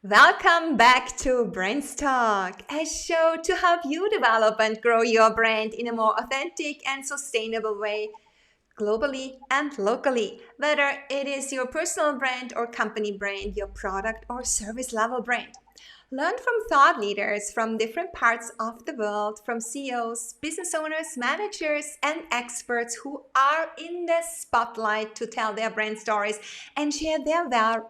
Welcome back to BrandsTalk, a show to help you develop and grow your brand in a more authentic and sustainable way, globally and locally. Whether it is your personal brand or company brand, your product or service level brand. Learn from thought leaders from different parts of the world, from CEOs, business owners, managers, and experts who are in the spotlight to tell their brand stories and share their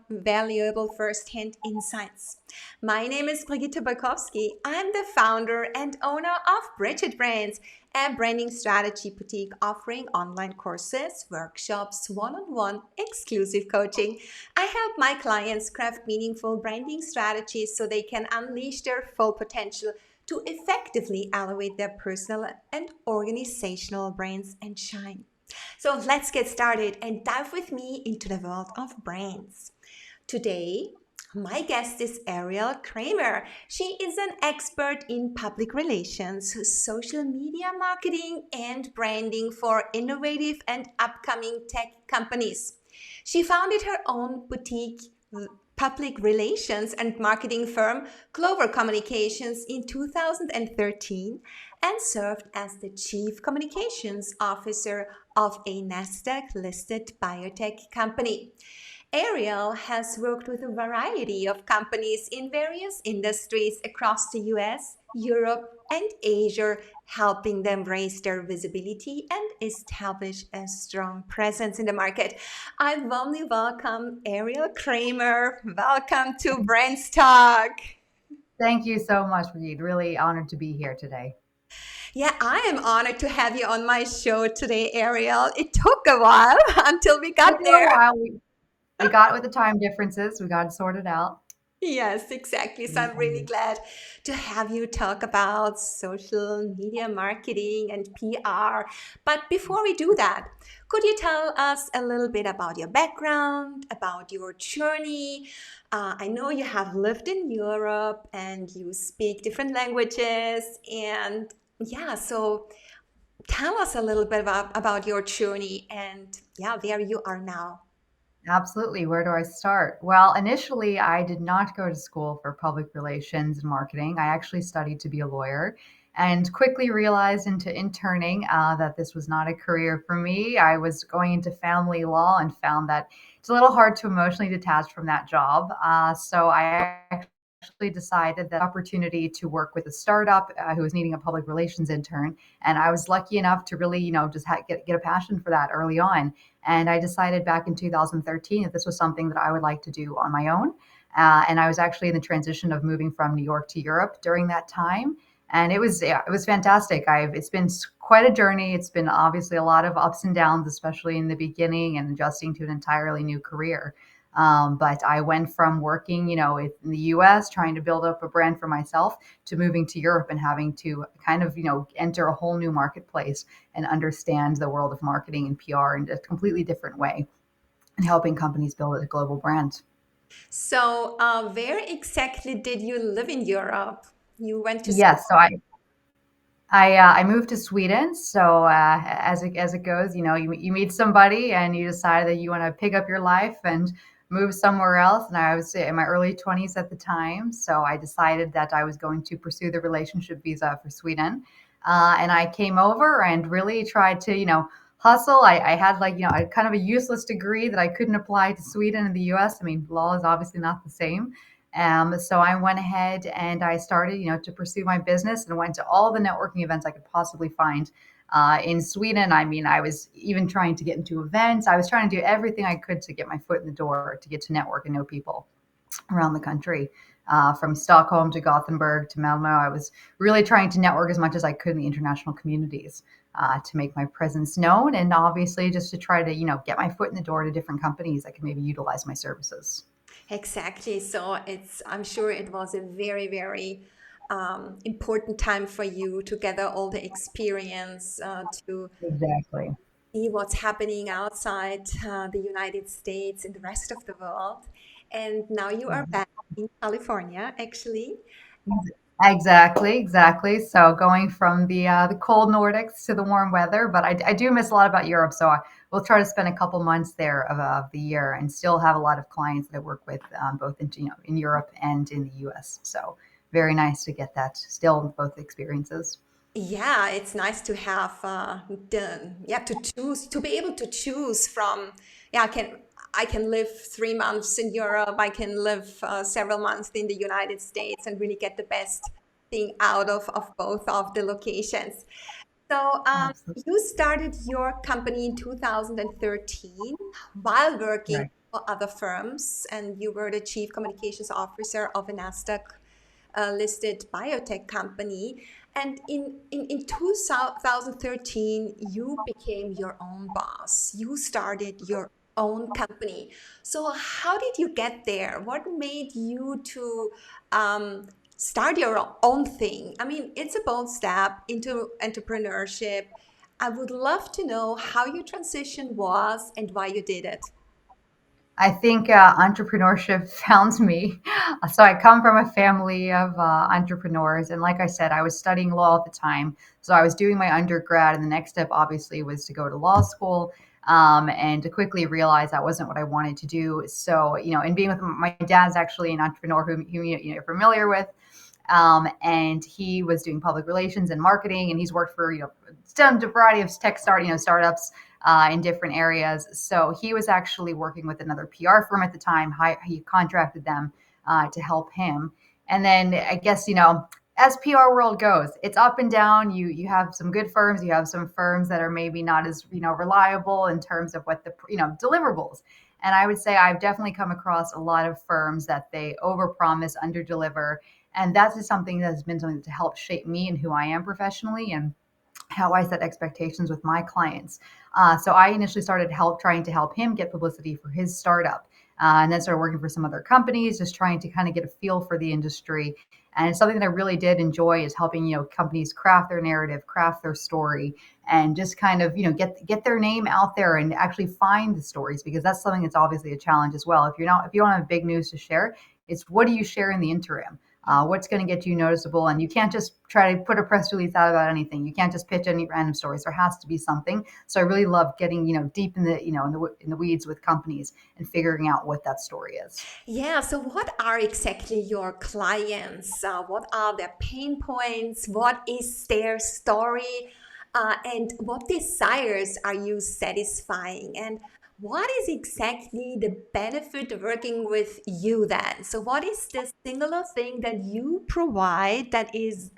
valuable first-hand insights. My name is Brigitte Bojkowszky. I'm the founder and owner of Brigitte Brands, a branding strategy boutique offering online courses, workshops, one-on-one exclusive coaching. I help my clients craft meaningful branding strategies so they can unleash their full potential to effectively elevate their personal and organizational brands and shine. So let's get started and dive with me into the world of brands. Today, my guest is Ariel Kramer. She is an expert in public relations, social media marketing, and branding for innovative and upcoming tech companies. She founded her own boutique public relations and marketing firm, Clover Communications, in 2013 and served as the Chief Communications Officer of a NASDAQ listed biotech company. Ariel has worked with a variety of companies in various industries across the US, Europe, and Asia, helping them raise their visibility and establish a strong presence in the market. I warmly welcome Ariel Kramer. Welcome to Brands Talk. Thank you so much, Reed. Really honored to be here today. Yeah, I am honored to have you on my show today, Ariel. It took a while until we got Took a little there. while. We got it with the time differences. We got it sorted out. Yes, exactly. So I'm really Yeah. glad to have you talk about social media marketing and PR. But before we do that, could you tell us a little bit about your background, about your journey? I know you have lived in Europe and you speak different languages. And yeah, so tell us a little bit about your journey and yeah, where you are now. Absolutely. Where do I start? Well, initially, I did not go to school for public relations and marketing. I actually studied to be a lawyer and quickly realized into interning that this was not a career for me. I was going into family law and found that it's a little hard to emotionally detach from that job. So I actually decided that opportunity to work with a startup who was needing a public relations intern. And I was lucky enough to really, just get a passion for that early on. And I decided back in 2013 that this was something that I would like to do on my own. And I was actually in the transition of moving from New York to Europe during that time. And it was fantastic. It's been quite a journey. It's been obviously a lot of ups and downs, especially in the beginning and adjusting to an entirely new career. But I went from working, in the US, trying to build up a brand for myself, to moving to Europe and having to kind of, enter a whole new marketplace and understand the world of marketing and PR in a completely different way and helping companies build a global brand. So, where exactly did you live in Europe? You went to Yes, so I moved to Sweden. So as it goes, you meet somebody and you decide that you want to pick up your life and move somewhere else. And I was in my early 20s at the time, so I decided that I was going to pursue the relationship visa for Sweden. And I came over and really tried to, hustle. I had like, a kind of a useless degree that I couldn't apply to Sweden and the US. I mean, law is obviously not the same. So I went ahead and I started, to pursue my business and went to all the networking events I could possibly find in Sweden. I mean, I was even trying to get into events. I was trying to do everything I could to get my foot in the door, to get to network and know people around the country. From Stockholm to Gothenburg to Malmo, I was really trying to network as much as I could in the international communities to make my presence known, and obviously just to try to, get my foot in the door to different companies that could maybe utilize my services. exactly. So I'm sure it was a very, very important time for you to gather all the experience to Exactly. see what's happening outside the United States and the rest of the world. And now you are back in California, actually. Exactly, exactly. So going from the cold Nordics to the warm weather, but I do miss a lot about Europe. So we'll try to spend a couple months there of the year and still have a lot of clients that I work with both in, in Europe and in the US. So very nice to get that still both experiences. Yeah, it's nice to have to choose, to be able to choose from. Yeah, I can live 3 months in Europe. I can live several months in the United States and really get the best thing out of both of the locations. So, Absolutely. you started your company in 2013 while working Right. for other firms, and you were the chief communications officer of a Nasdaq listed biotech company. And in 2013, you became your own boss. You started your own company. So, how did you get there? What made you to um, start your own thing? I mean, it's a bold step into entrepreneurship. I would love to know how your transition was and why you did it. I think entrepreneurship found me. So I come from a family of entrepreneurs, and like I said, I was studying law at the time. So I was doing my undergrad, and the next step obviously was to go to law school. And to quickly realize that wasn't what I wanted to do. So, and being with my dad's actually an entrepreneur who you're familiar with. And he was doing public relations and marketing, and he's worked for some variety of startups in different areas. So he was actually working with another PR firm at the time. He contracted them to help him, and then I guess as PR world goes, it's up and down. You have some good firms, you have some firms that are maybe not as reliable in terms of what the deliverables. And I would say I've definitely come across a lot of firms that they overpromise, underdeliver, and that's just something that's been something to help shape me and who I am professionally and how I set expectations with my clients. So I initially started trying to help him get publicity for his startup, and then started working for some other companies, just trying to kind of get a feel for the industry. And it's something that I really did enjoy is helping companies craft their narrative, craft their story, and just kind of get their name out there and actually find the stories, because that's something that's obviously a challenge as well. If you don't have big news to share, it's what do you share in the interim? What's going to get you noticeable? And you can't just try to put a press release out about anything. You can't just pitch any random stories. There has to be something. So I really love getting deep in the in the weeds with companies and figuring out what that story is. Yeah, so what are exactly your clients? What are their pain points? What is their story? And what desires are you satisfying? And what is exactly the benefit of working with you then? So, what is the singular thing that you provide that is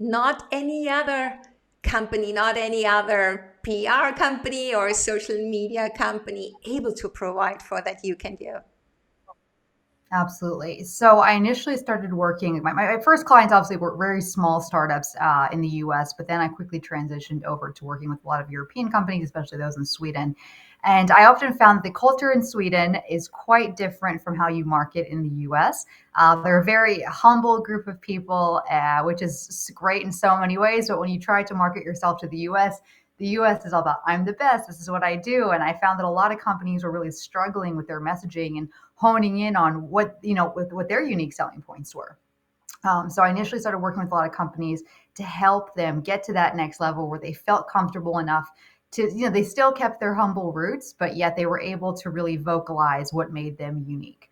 not any other company, not any other PR company or social media company able to provide for that you can do? Absolutely. So I initially started working. My first clients obviously were very small startups in the US, but then I quickly transitioned over to working with a lot of European companies, especially those in Sweden. And I often found that the culture in Sweden is quite different from how you market in the US. They're a very humble group of people, which is great in so many ways. But when you try to market yourself to the US is all about, I'm the best, this is what I do. And I found that a lot of companies were really struggling with their messaging and honing in on what their unique selling points were. So I initially started working with a lot of companies to help them get to that next level where they felt comfortable enough to, they still kept their humble roots, but yet they were able to really vocalize what made them unique.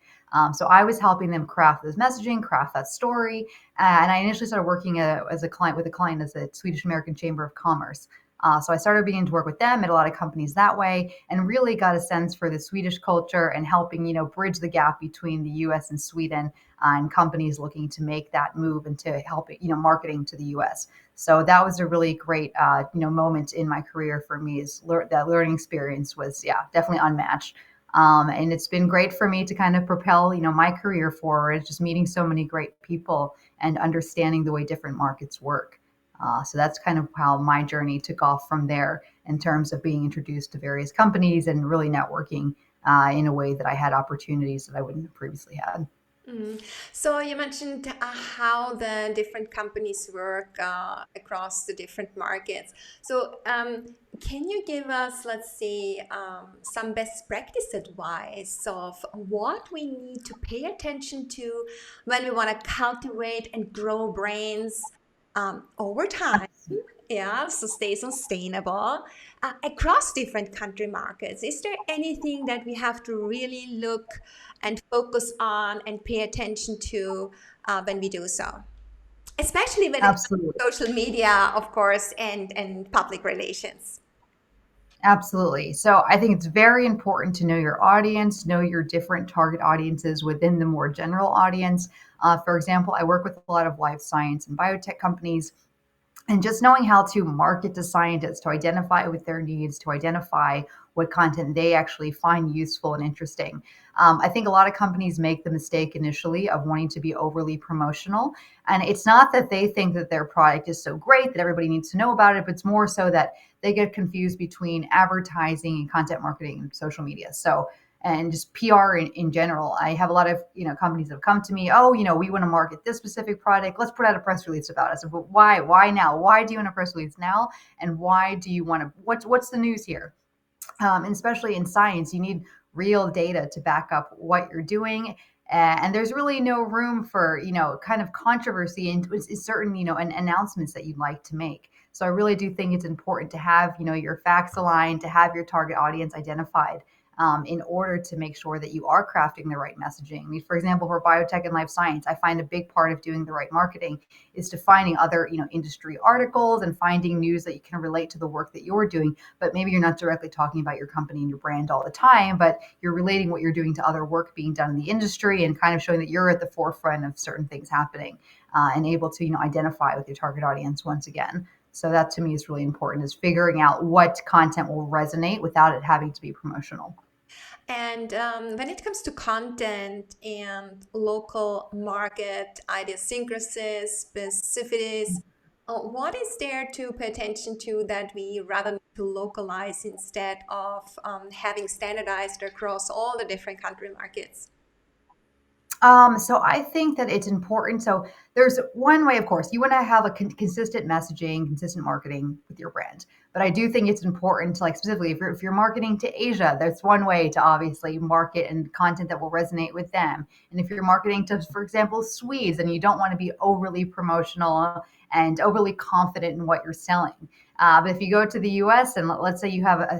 So I was helping them craft this messaging, craft that story, and I initially started working as a client with a client as the Swedish American Chamber of Commerce. So I started beginning to work with them at a lot of companies that way, and really got a sense for the Swedish culture and helping bridge the gap between the U.S. and Sweden, and companies looking to make that move and to help marketing to the U.S. So that was a really great moment in my career for me. That learning experience was definitely unmatched. And it's been great for me to kind of propel my career forward, just meeting so many great people and understanding the way different markets work. So that's kind of how my journey took off from there in terms of being introduced to various companies and really networking in a way that I had opportunities that I wouldn't have previously had. Mm. So you mentioned how the different companies work across the different markets. So can you give us, let's say, some best practice advice of what we need to pay attention to when we want to cultivate and grow brains over time? Yeah, so stay sustainable across different country markets. Is there anything that we have to really look and focus on and pay attention to when we do so? Especially when it comes Absolutely. to social media, of course, and public relations. Absolutely. So I think it's very important to know your audience, know your different target audiences within the more general audience. For example, I work with a lot of life science and biotech companies, and just knowing how to market to scientists, to identify with their needs, to identify what content they actually find useful and interesting. I think a lot of companies make the mistake initially of wanting to be overly promotional. And it's not that they think that their product is so great that everybody needs to know about it, but it's more so that they get confused between advertising and content marketing and social media. So, and just PR in general. I have a lot of companies that have come to me. Oh, we want to market this specific product. Let's put out a press release about it. So, but why? Why now? Why do you want a press release now? And why do you want to? What's the news here? And especially in science, you need real data to back up what you're doing. And there's really no room for kind of controversy and certain announcements that you'd like to make. So I really do think it's important to have your facts aligned, to have your target audience identified, in order to make sure that you are crafting the right messaging. I mean, for example, for biotech and life science, I find a big part of doing the right marketing is to finding other industry articles and finding news that you can relate to the work that you're doing, but maybe you're not directly talking about your company and your brand all the time, but you're relating what you're doing to other work being done in the industry and kind of showing that you're at the forefront of certain things happening, and able to identify with your target audience once again. So that to me is really important, is figuring out what content will resonate without it having to be promotional. And when it comes to content and local market idiosyncrasies, specificities, what is there to pay attention to that we rather need to localize instead of having standardized across all the different country markets? So I think that it's important. So there's one way, of course, you want to have a consistent messaging, consistent marketing with your brand. But I do think it's important to, like, specifically if you're marketing to Asia, that's one way to obviously market and content that will resonate with them. And if you're marketing to, for example, Swedes, and you don't want to be overly promotional and overly confident in what you're selling. But if you go to the US and let's say you have a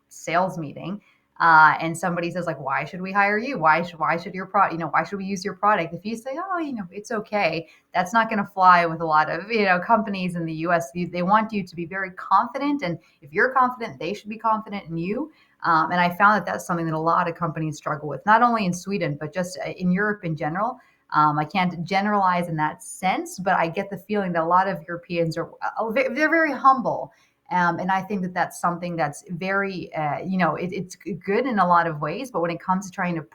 sales meeting, and somebody says, like, why should we hire you? Why should your product, why should we use your product? If you say, oh, it's okay, that's not going to fly with a lot of companies in the US. They want you to be very confident, and if you're confident, they should be confident in you. And I found that that's something that a lot of companies struggle with, not only in Sweden but just in Europe in general. I can't generalize in that sense, but I get the feeling that a lot of Europeans are they're very humble. And I think that that's something that's very, it's good in a lot of ways. But when it comes to trying to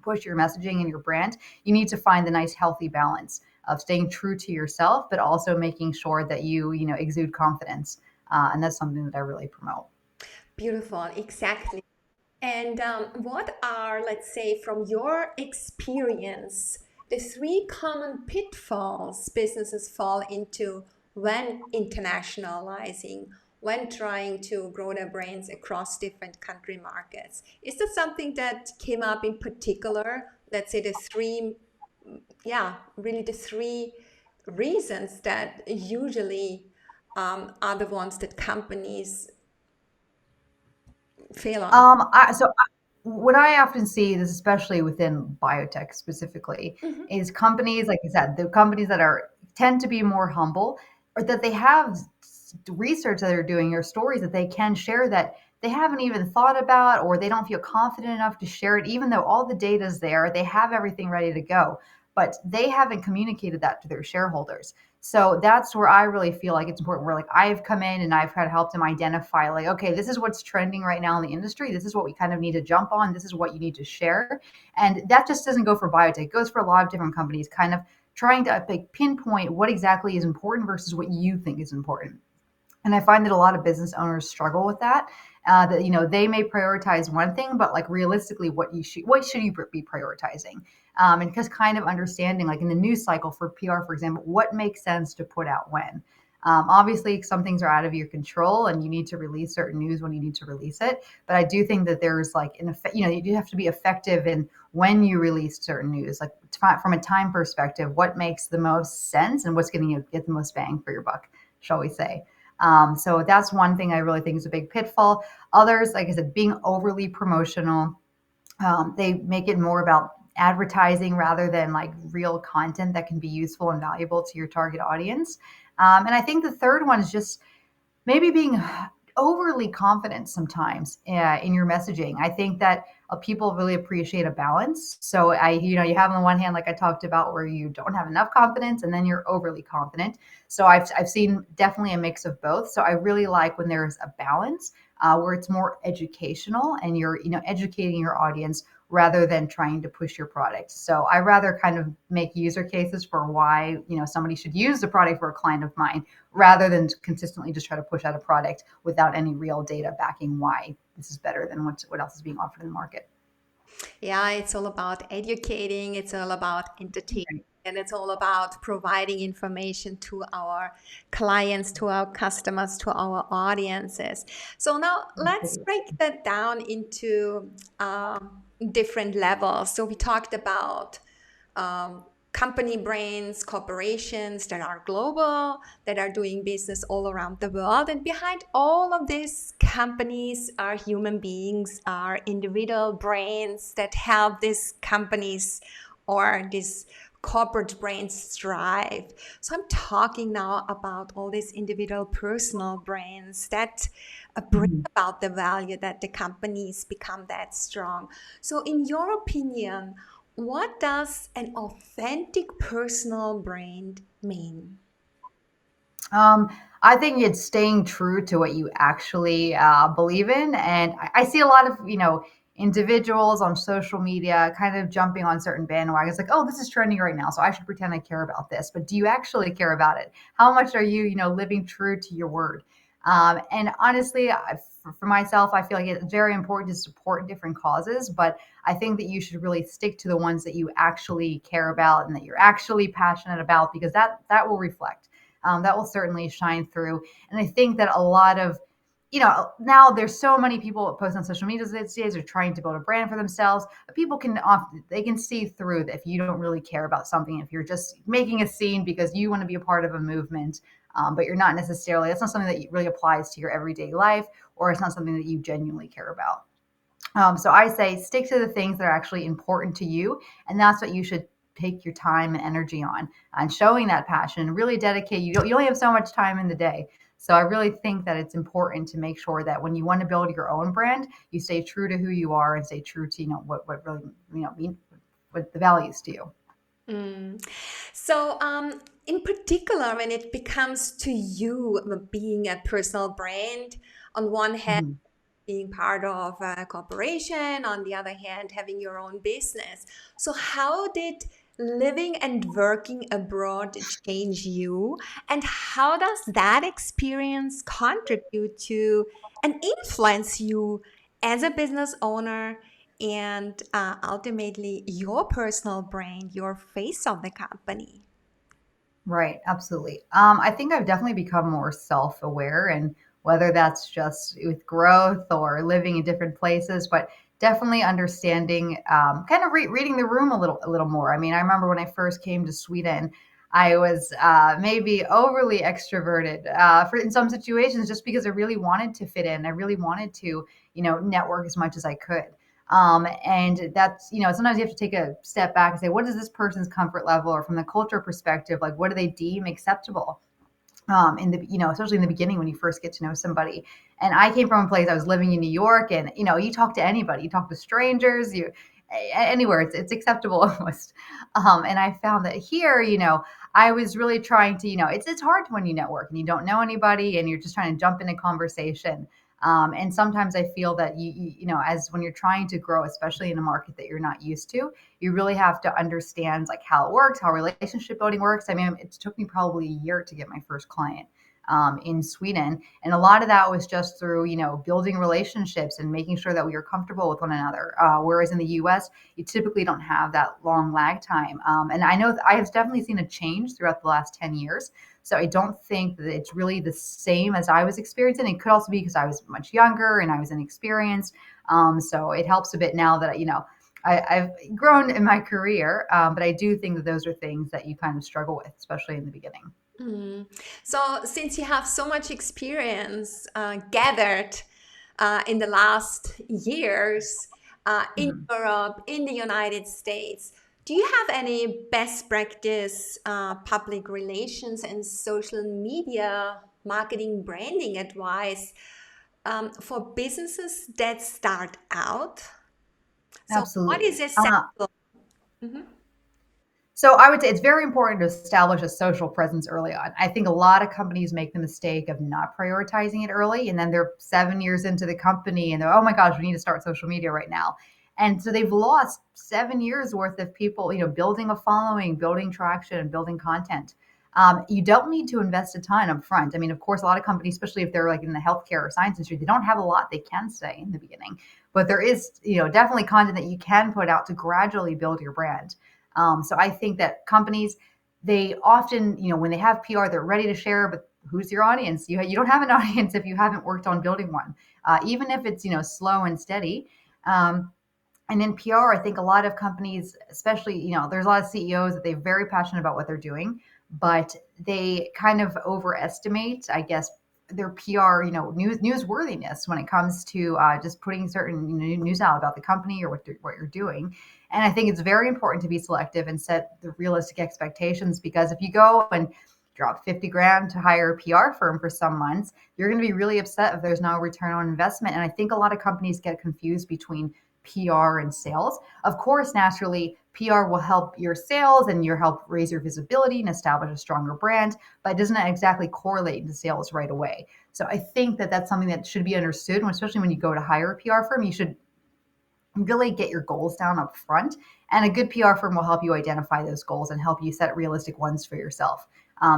push your messaging and your brand, you need to find the nice, healthy balance of staying true to yourself, but also making sure that you exude confidence. And that's something that I really promote. Beautiful, exactly. And what are, let's say, from your experience, the three common pitfalls businesses fall into when internationalizing, when trying to grow their brands across different country markets? Is that something that came up in particular? Let's say the three, yeah, really the three reasons that usually are the ones that companies fail on. What I often see, this especially within biotech specifically, Mhm. is companies, like I said, the companies that are tend to be more humble, or that they have research that they're doing or stories that they can share that they haven't even thought about, or they don't feel confident enough to share it, even though all the data is there, they have everything ready to go, but they haven't communicated that to their shareholders. So that's where I really feel like it's important. Where, like, I've come in and I've kind of helped them identify, like, okay, this is what's trending right now in the industry. This is what we kind of need to jump on. This is what you need to share. And that just doesn't go for biotech. It goes for a lot of different companies, kind of trying to, like, pinpoint what exactly is important versus what you think is important. And I find that a lot of business owners struggle with that. That they may prioritize one thing, but, like, realistically, what should you be prioritizing? And just kind of understanding, like, in the news cycle for PR, for example, what makes sense to put out when. Obviously, some things are out of your control, and you need to release certain news when you need to release it. But I do think that there's, like, an effect. You do have to be effective in when you release certain news, like, from a time perspective, what makes the most sense and what's going to get the most bang for your buck, shall we say. So that's one thing I really think is a big pitfall. Others, like I said, being overly promotional. They make it more about advertising rather than like real content that can be useful and valuable to your target audience. And I think the third one is just maybe being overly confident sometimes in your messaging. I think that people really appreciate a balance. So you have on the one hand, like I talked about, where you don't have enough confidence and then you're overly confident. So I've seen definitely a mix of both. So I really like when there's a balance where it's more educational and you're, educating your audience rather than trying to push your product. So I rather kind of make user cases for why, somebody should use the product for a client of mine rather than consistently just try to push out a product without any real data backing why this is better than what else is being offered in the market. Yeah, it's all about educating, it's all about entertaining, Right. and it's all about providing information to our clients, to our customers, to our audiences. So now let's Absolutely. break that down into different levels. So we talked about um, company brands, corporations that are global, that are doing business all around the world. And behind all of these companies are human beings, are individual brands that help these companies or these corporate brands thrive. So I'm talking now about all these individual personal brands that bring Mhm. about the value that the companies become that strong. So in your opinion, what does an authentic personal brand mean? Um, I think it's staying true to what you actually believe in. And I see a lot of, individuals on social media kind of jumping on certain bandwagons like, oh, this is trending right now. So I should pretend I care about this. But do you actually care about it? How much are you, living true to your word? And honestly, for myself, I feel like it's very important to support different causes, but I think that you should really stick to the ones that you actually care about and that you're actually passionate about, because that will reflect. That will certainly shine through. And I think that a lot of, now there's so many people that post on social media these days are trying to build a brand for themselves. But people can often, they can see through that if you don't really care about something, if you're just making a scene because you want to be a part of a movement, but you're not necessarily, that's not something that really applies to your everyday life, or it's not something that you genuinely care about. So I say stick to the things that are actually important to you, and that's what you should take your time and energy on showing that passion. Really dedicate. You only have so much time in the day, so I really think that it's important to make sure that when you want to build your own brand, you stay true to who you are and stay true to what really mean what the values to you. Mm. So, in particular, when it comes to you being a personal brand, on one hand, Mhm. being part of a corporation, on the other hand, having your own business. So, how did living and working abroad change you? And how does that experience contribute to and influence you as a business owner? And ultimately, your personal brand, your face of the company. Right, absolutely. I think I've definitely become more self-aware, and whether that's just with growth or living in different places, but definitely understanding, kind of reading the room a little more. I mean, I remember when I first came to Sweden, I was maybe overly extroverted for in some situations, just because I really wanted to fit in. I really wanted to, network as much as I could. And that's, sometimes you have to take a step back and say, what is this person's comfort level, or from the culture perspective, like what do they deem acceptable? In the, especially in the beginning when you first get to know somebody. And I came from a place, I was living in New York, and you talk to anybody, you talk to strangers, anywhere, it's acceptable almost. And I found that here, I was really trying to, it's hard when you network and you don't know anybody and you're just trying to jump into conversation. And sometimes I feel that as when you're trying to grow, especially in a market that you're not used to, you really have to understand like how it works, how relationship building works. I mean, it took me probably a year to get my first client in Sweden, and a lot of that was just through building relationships and making sure that we were comfortable with one another. Whereas in the U.S., you typically don't have that long lag time, and I know that I have definitely seen a change throughout the last 10 years. So I don't think that it's really the same as I was experiencing. It could also be because I was much younger and I was inexperienced. So it helps a bit now that I've grown in my career, but I do think that those are things that you kind of struggle with, especially in the beginning. Mm. So, since you have so much experience gathered in the last years in Mhm. Europe, in the United States, do you have any best practice public relations and social media marketing branding advice for businesses that start out? So, what is Absolutely. essential? Mhm. So I would say it's very important to establish a social presence early on. I think a lot of companies make the mistake of not prioritizing it early, and then they're 7 years into the company, and they're, oh my gosh, we need to start social media right now. And so they've lost 7 years worth of people, building a following, building traction, and building content. You don't need to invest a ton up front. I mean, of course, a lot of companies, especially if they're like in the healthcare or science industry, they don't have a lot they can say in the beginning. But there is, definitely content that you can put out to gradually build your brand. So I think that companies, they often, when they have PR, they're ready to share, but who's your audience? You don't have an audience if you haven't worked on building one, even if it's, slow and steady. Um, and in PR, I think a lot of companies, especially, there's a lot of CEOs that they're very passionate about what they're doing, but they kind of overestimate, I guess, their PR, newsworthiness when it comes to just putting certain news out about the company or what you're doing. And I think it's very important to be selective and set the realistic expectations, because if you go and drop 50 grand to hire a PR firm for some months, you're going to be really upset if there's no return on investment. And I think a lot of companies get confused between PR and sales. Of course, naturally, PR will help your sales and your help raise your visibility and establish a stronger brand, but it doesn't exactly correlate to sales right away. So I think that that's something that should be understood, especially when you go to hire a PR firm. You should really get your goals down up front. And a good PR firm will help you identify those goals and help you set realistic ones for yourself.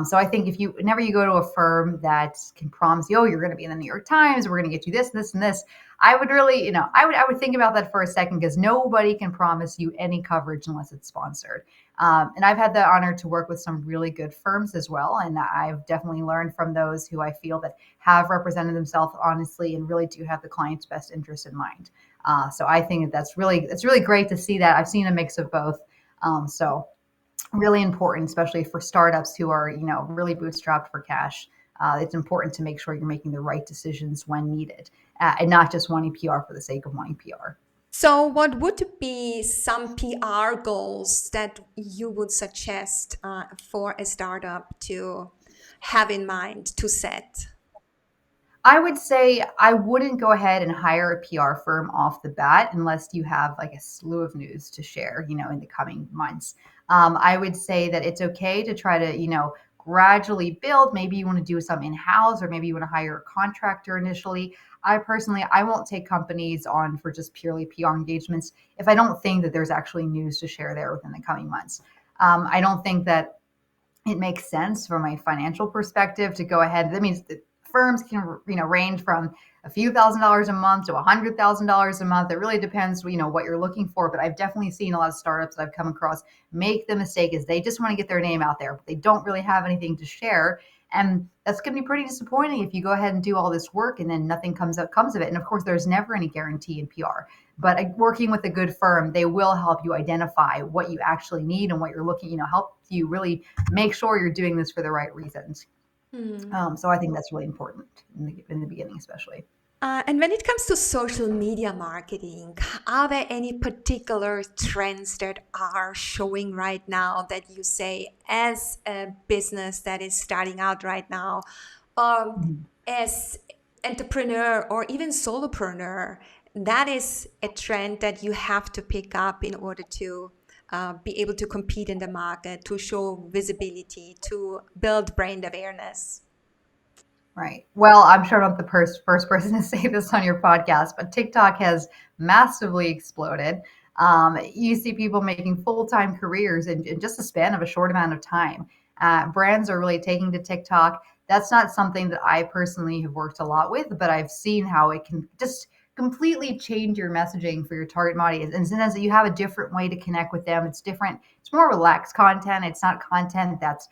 So I think if you whenever you go to a firm that can promise you, oh, you're going to be in the New York Times, we're going to get you this, this, and this, I would really, I would think about that for a second, because nobody can promise you any coverage unless it's sponsored. And I've had the honor to work with some really good firms as well, and I've definitely learned from those who I feel that have represented themselves honestly and really do have the client's best interest in mind. So I think that's really great to see that. I've seen a mix of both. So really important, especially for startups who are really bootstrapped for cash. It's important to make sure you're making the right decisions when needed, and not just wanting PR for the sake of wanting PR. So, what would be some PR goals that you would suggest for a startup to have in mind to set? I would say I wouldn't go ahead and hire a PR firm off the bat unless you have like a slew of news to share, in the coming months. I would say that it's okay to try to, gradually build. Maybe you want to do some in-house, or maybe you want to hire a contractor initially. I personally, I won't take companies on for just purely PR engagements if I don't think that there's actually news to share there within the coming months. I don't think that it makes sense from a financial perspective to go ahead. That means that firms can, range from a few $1,000s a month to $100,000 a month. It really depends, what you're looking for. But I've definitely seen a lot of startups that I've come across make the mistake is they just want to get their name out there, but they don't really have anything to share. And that's going to be pretty disappointing if you go ahead and do all this work and then nothing comes of it. And of course, there's never any guarantee in PR. But working with a good firm, they will help you identify what you actually need and what you're looking, help you really make sure you're doing this for the right reasons. Hmm. So I think that's really important in the beginning, especially. And when it comes to social media marketing, are there any particular trends that are showing right now that you say, as a business that is starting out right now, or Mhm. as entrepreneur or even solopreneur, that is a trend that you have to pick up in order to be able to compete in the market, to show visibility, to build brand awareness? Right. Well, I'm sure I'm not the first person to say this on your podcast, but TikTok has massively exploded. You see people making full-time careers in just a span of a short amount of time. Brands are really taking to TikTok. That's not something that I personally have worked a lot with, but I've seen how it can just completely change your messaging for your target audience. And since you have a different way to connect with them, it's different. It's more relaxed content. It's not content that's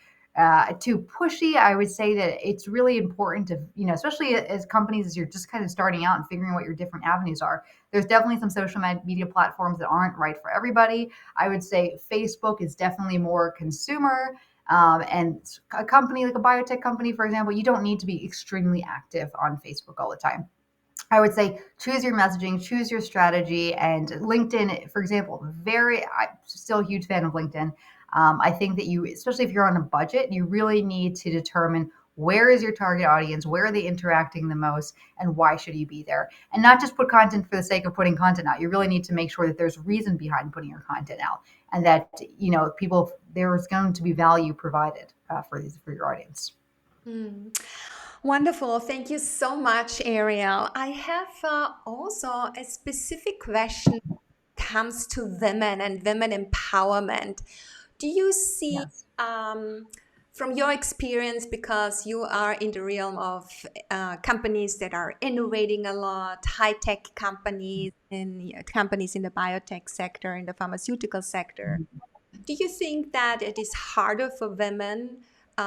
too pushy. I would say that it's really important to, especially as companies, as you're just kind of starting out and figuring out what your different avenues are. There's definitely some social media platforms that aren't right for everybody. I would say Facebook is definitely more consumer. And a company like a biotech company, for example, you don't need to be extremely active on Facebook all the time. I would say choose your messaging, choose your strategy, and LinkedIn, for example, I'm still a huge fan of LinkedIn. I think that you, especially if you're on a budget, you really need to determine where is your target audience, where are they interacting the most, and why should you be there? And not just put content for the sake of putting content out. You really need to make sure that there's reason behind putting your content out, and that people there's going to be value provided for your audience. Hmm. Wonderful. Thank you so much, Ariel. I have also a specific question comes to women and women empowerment. Do you see, Yes. from your experience, because you are in the realm of companies that are innovating a lot, high tech companies and companies in the biotech sector, in the pharmaceutical sector, do you think that it is harder for women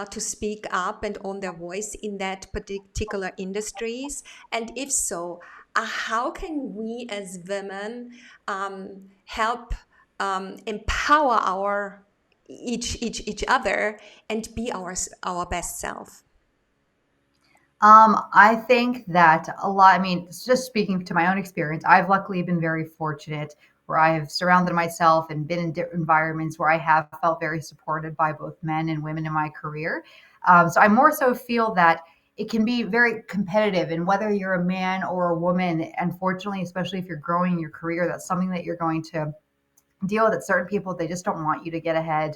to speak up and own their voice in that particular industries? And if so, how can we as women help empower our each other and be our best self? I think that a lot, I mean, just speaking to my own experience, I've luckily been very fortunate where I have surrounded myself and been in different environments where I have felt very supported by both men and women in my career. So I more so feel that it can be very competitive, and whether you're a man or a woman, unfortunately, especially if you're growing your career, that's something that you're going to deal with it. Certain people, they just don't want you to get ahead.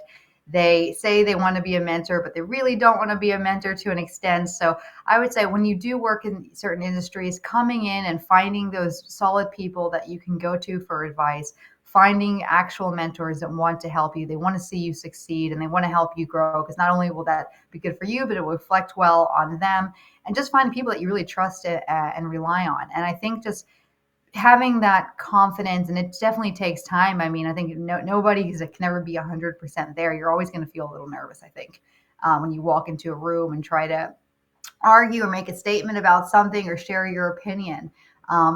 They say they want to be a mentor, but they really don't want to be a mentor to an extent. So I would say when you do work in certain industries, coming in and finding those solid people that you can go to for advice, finding actual mentors that want to help you, they want to see you succeed and they want to help you grow, because not only will that be good for you, but it will reflect well on them. And just find people that you really trust and rely on. And I think just having that confidence, and it definitely takes time. I mean, I think nobody can never be 100% there. You're always going to feel a little nervous, I think, when you walk into a room and try to argue or make a statement about something or share your opinion.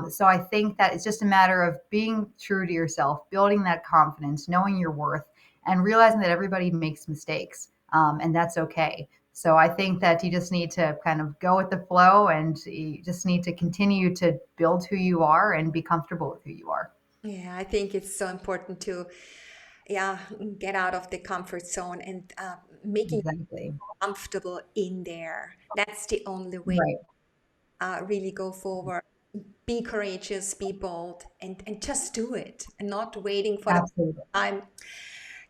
So I think that it's just a matter of being true to yourself, building that confidence, knowing your worth, and realizing that everybody makes mistakes, and that's okay. So I think that you just need to kind of go with the flow, and you just need to continue to build who you are and be comfortable with who you are. Yeah, I think it's so important to, yeah, get out of the comfort zone and making Exactly. comfortable in there. That's the only way Right. really go forward. Be courageous, be bold, and just do it and not waiting for the Absolutely. time.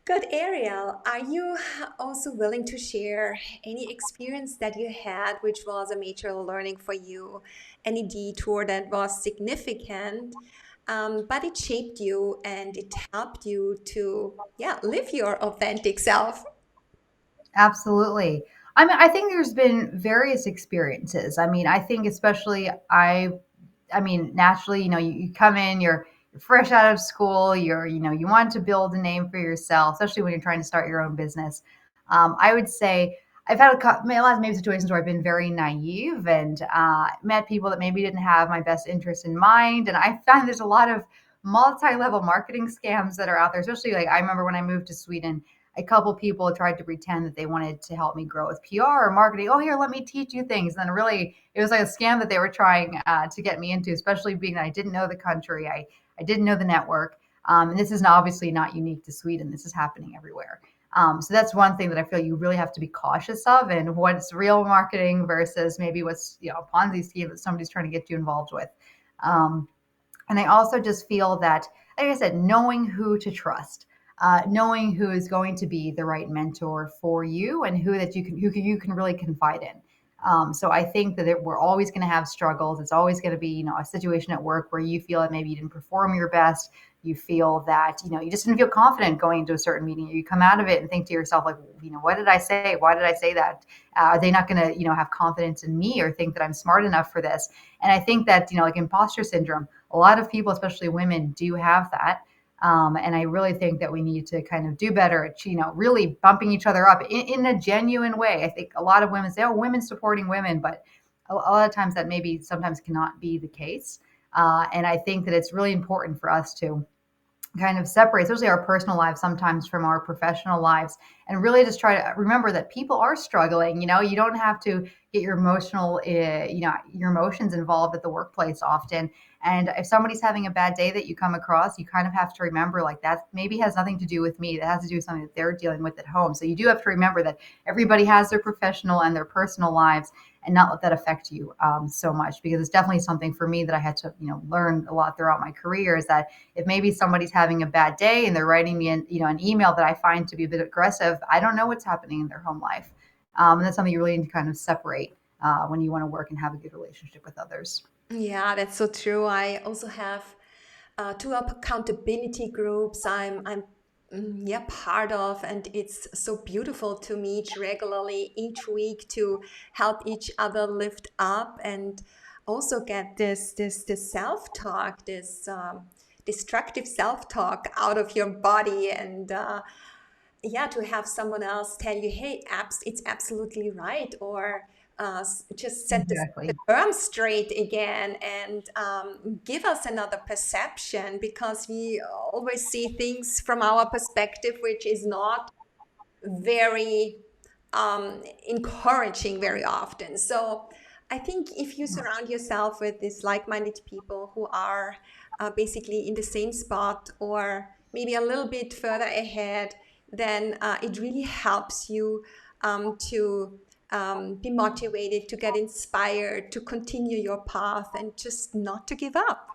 Good, Ariel. Are you also willing to share any experience that you had which was a major learning for you? Any detour that was significant, but it shaped you and it helped you to, yeah, live your authentic self? Absolutely. I mean, I think there's been various experiences. I mean, I think especially I mean, naturally, you come in, you're fresh out of school, you want to build a name for yourself, especially when you're trying to start your own business. I would say I've had a lot of maybe situations where I've been very naive and met people that maybe didn't have my best interest in mind. And I found there's a lot of multi-level marketing scams that are out there, especially like I remember when I moved to Sweden, a couple people tried to pretend that they wanted to help me grow with PR or marketing. Oh, here, let me teach you things. And then really, it was like a scam that they were trying to get me into, especially being that I didn't know the country. I didn't know the network. And this is obviously not unique to Sweden. This is happening everywhere. So that's one thing that I feel you really have to be cautious of, and what's real marketing versus maybe what's a Ponzi scheme that somebody's trying to get you involved with. Um, and I also just feel that, like I said, knowing who to trust, knowing who is going to be the right mentor for you, and who you can really confide in. So I think that we're always going to have struggles. It's always going to be, a situation at work where you feel that maybe you didn't perform your best. You feel that, you just didn't feel confident going into a certain meeting. You come out of it and think to yourself, like, what did I say? Why did I say that? Are they not going to, have confidence in me or think that I'm smart enough for this? And I think that, like imposter syndrome, a lot of people, especially women, do have that. And I really think that we need to kind of do better at, really bumping each other up in a genuine way. I think a lot of women say, oh, women supporting women, but a lot of times that maybe sometimes cannot be the case. And I think that it's really important for us to kind of separate, especially our personal lives sometimes from our professional lives, and really just try to remember that people are struggling. You don't have to get your your emotions involved at the workplace often. And if somebody's having a bad day that you come across, you kind of have to remember like that maybe has nothing to do with me. That has to do with something that they're dealing with at home. So you do have to remember that everybody has their professional and their personal lives, and not let that affect you so much, because it's definitely something for me that I had to learn a lot throughout my career, is that if maybe somebody's having a bad day and they're writing me an email that I find to be a bit aggressive, I don't know what's happening in their home life. And that's something you really need to kind of separate when you want to work and have a good relationship with others. Yeah, that's so true. I also have two accountability groups yeah, part of, and it's so beautiful to meet regularly each week to help each other lift up and also get this self talk, this destructive self talk out of your body, and yeah, to have someone else tell you, hey, it's absolutely right, or just set the Exactly. term straight again, and give us another perception, because we always see things from our perspective, which is not very encouraging very often. So I think if you surround yourself with these like-minded people who are basically in the same spot or maybe a little bit further ahead, then it really helps you to be motivated, to get inspired, to continue your path, and just not to give up.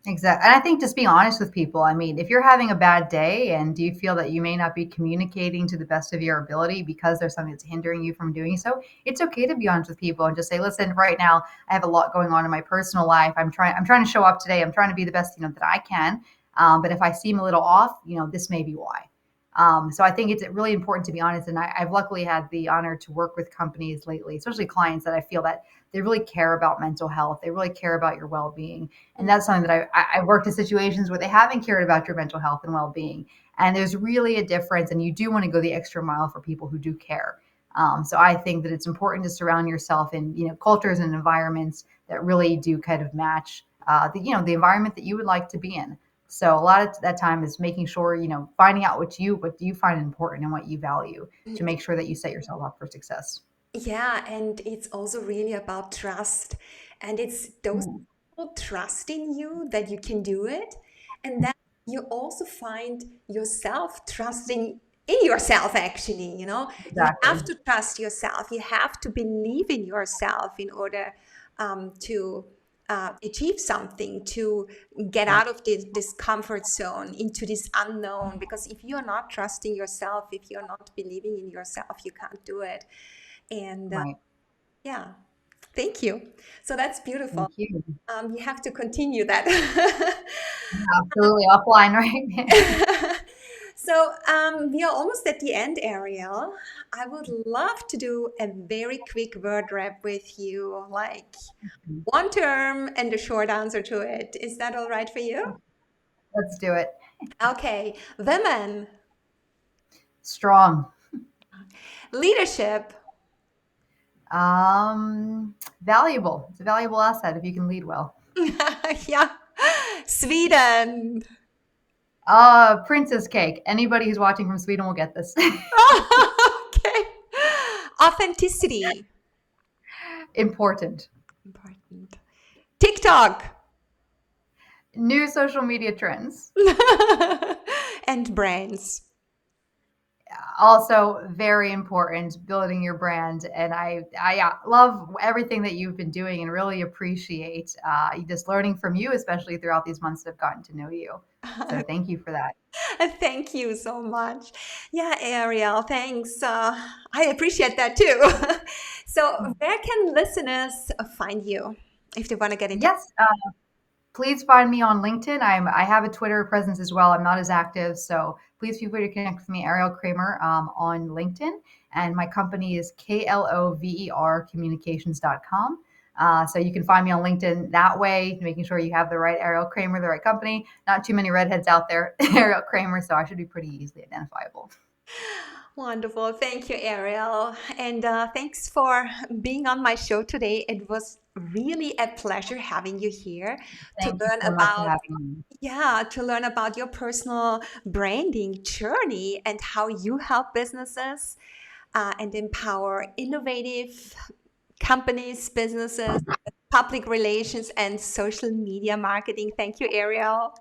Exactly. And I think just being honest with people. I mean, if you're having a bad day and you feel that you may not be communicating to the best of your ability because there's something that's hindering you from doing so, it's okay to be honest with people and just say, listen, right now I have a lot going on in my personal life. I'm trying to show up today. I'm trying to be the best, that I can. But if I seem a little off, this may be why. So I think it's really important to be honest. And I've luckily had the honor to work with companies lately, especially clients that I feel that they really care about mental health. They really care about your well-being. And that's something that I've worked in situations where they haven't cared about your mental health and well-being. And there's really a difference. And you do want to go the extra mile for people who do care. So I think that it's important to surround yourself in, cultures and environments that really do kind of match the environment that you would like to be in. So a lot of that time is making sure, finding out what do you find important and what you value to make sure that you set yourself up for success. Yeah, and it's also really about trust. And it's those Mm, people trust in you that you can do it. And then you also find yourself trusting in yourself, actually. You have exactly. to trust yourself. You have to believe in yourself in order to achieve something, to get Right. out of this comfort zone into this unknown. Because if you're not trusting yourself, if you're not believing in yourself, you can't do it. And Right. yeah, thank you. So that's beautiful. Thank you. You have to continue that. Absolutely offline, right? So we are almost at the end, Ariel. I would love to do a very quick word wrap with you, like one term and a short answer to it. Is that all right for you? Let's do it. Okay, women, Strong. leadership, Valuable. It's a valuable asset if you can lead well. yeah, Sweden. Princess cake. Anybody who's watching from Sweden will get this. Okay, authenticity, Important. important. TikTok. New social media trends. And brands. Also very important, building your brand. And I love everything that you've been doing and really appreciate just learning from you, especially throughout these months that I've gotten to know you. So thank you for that. Thank you so much. Yeah, Ariel, thanks. I appreciate that too. So, where can listeners find you if they want to get in touch? Yes, please find me on LinkedIn. I have a Twitter presence as well. I'm not as active, so please feel free to connect with me, Ariel Kramer, on LinkedIn. And my company is KLOVER communications.com. So you can find me on LinkedIn that way, making sure you have the right Ariel Kramer, the right company. Not too many redheads out there, Ariel Kramer, so I should be pretty easily identifiable. Wonderful. Thank you, Ariel. And thanks for being on my show today. It was really a pleasure having you here to Thank you learn so much for about, having me. yeah, to learn about your personal branding journey and how you help businesses and empower innovative companies, businesses, public relations, and social media marketing. Thank you, Ariel.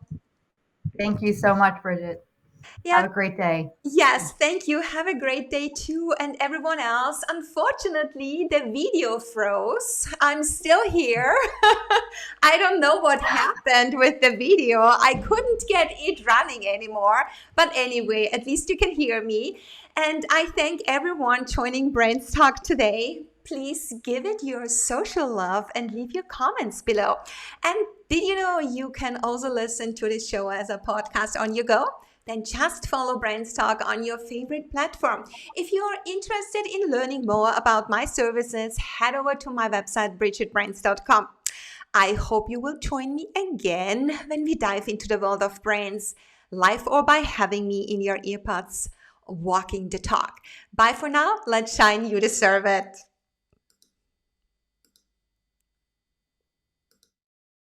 Thank you so much, Bridget. Yeah, Have a great day. yes, thank you. Have a great day too. And everyone else, unfortunately, the video froze. I'm still here. I don't know what happened with the video. I couldn't get it running anymore. But anyway, at least you can hear me. And I thank everyone joining Brains Talk today. Please give it your social love and leave your comments below. And did you know you can also listen to this show as a podcast on your go? Then just follow BrandsTalk on your favorite platform. If you're interested in learning more about my services, head over to my website, brigittebrands.com. I hope you will join me again when we dive into the world of brands, live or by having me in your earpods, walking the talk. Bye for now. Let's shine. You deserve it.